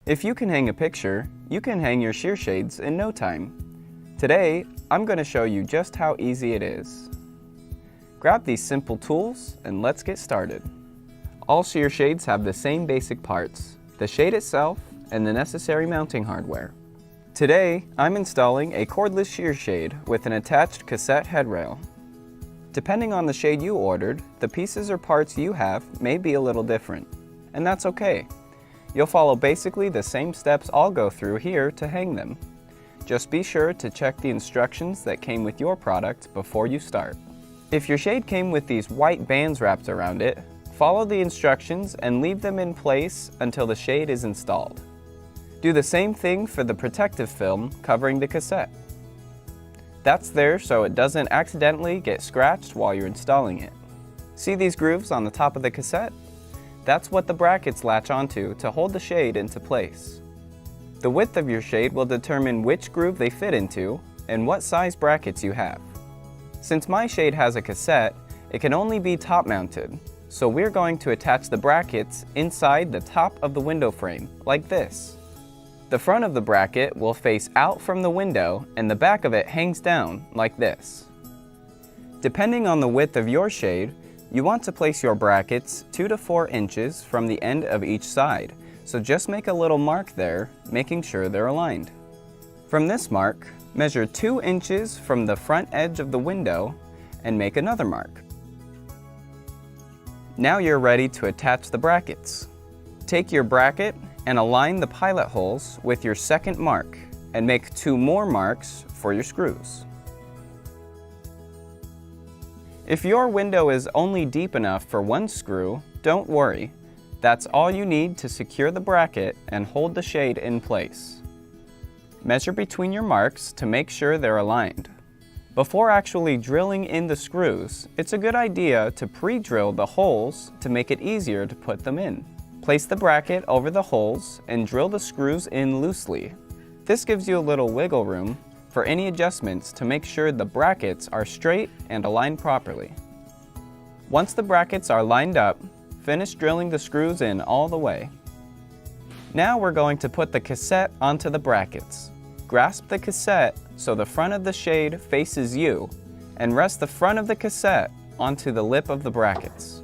If you can hang a picture, you can hang your shear shades in no time. Today, I'm going to show you just how easy it is. Grab these simple tools and let's get started. All shear shades have the same basic parts, the shade itself and the necessary mounting hardware. Today, I'm installing a cordless shear shade with an attached cassette headrail. Depending on the shade you ordered, the pieces or parts you have may be a little different, and that's okay. You'll follow basically the same steps I'll go through here to hang them. Just be sure to check the instructions that came with your product before you start. If your shade came with these white bands wrapped around it, follow the instructions and leave them in place until the shade is installed. Do the same thing for the protective film covering the cassette. That's there so it doesn't accidentally get scratched while you're installing it. See these grooves on the top of the cassette? That's what the brackets latch onto to hold the shade into place. The width of your shade will determine which groove they fit into and what size brackets you have. Since my shade has a cassette, it can only be top mounted, so we're going to attach the brackets inside the top of the window frame, like this. The front of the bracket will face out from the window and the back of it hangs down, like this. Depending on the width of your shade, you want to place your brackets 2 to 4 inches from the end of each side, so just make a little mark there, making sure they're aligned. From this mark, measure 2 inches from the front edge of the window and make another mark. Now you're ready to attach the brackets. Take your bracket and align the pilot holes with your second mark and make 2 more marks for your screws. If your window is only deep enough for 1 screw, don't worry. That's all you need to secure the bracket and hold the shade in place. Measure between your marks to make sure they're aligned. Before actually drilling in the screws, it's a good idea to pre-drill the holes to make it easier to put them in. Place the bracket over the holes and drill the screws in loosely. This gives you a little wiggle room for any adjustments to make sure the brackets are straight and aligned properly. Once the brackets are lined up, finish drilling the screws in all the way. Now we're going to put the cassette onto the brackets. Grasp the cassette so the front of the shade faces you and rest the front of the cassette onto the lip of the brackets.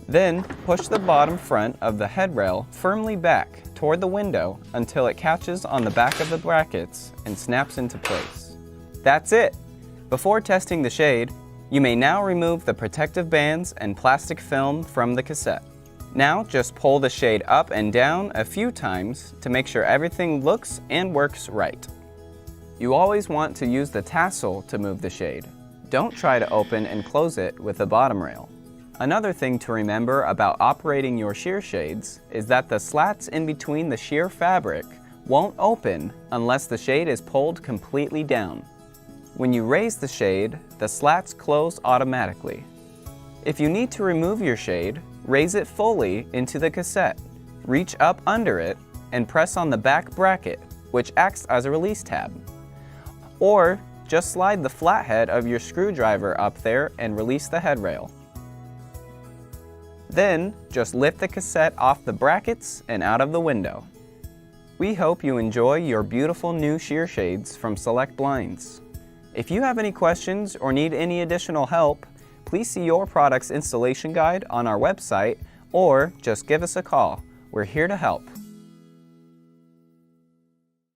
Then push the bottom front of the headrail firmly back toward the window until it catches on the back of the brackets and snaps into place. That's it! Before testing the shade, you may now remove the protective bands and plastic film from the cassette. Now just pull the shade up and down a few times to make sure everything looks and works right. You always want to use the tassel to move the shade. Don't try to open and close it with the bottom rail. Another thing to remember about operating your shear shades is that the slats in between the shear fabric won't open unless the shade is pulled completely down. When you raise the shade, the slats close automatically. If you need to remove your shade, raise it fully into the cassette. Reach up under it and press on the back bracket, which acts as a release tab. Or just slide the flathead of your screwdriver up there and release the headrail. Then, just lift the cassette off the brackets and out of the window. We hope you enjoy your beautiful new shear shades from Select Blinds. If you have any questions or need any additional help, please see your product's installation guide on our website or just give us a call. We're here to help.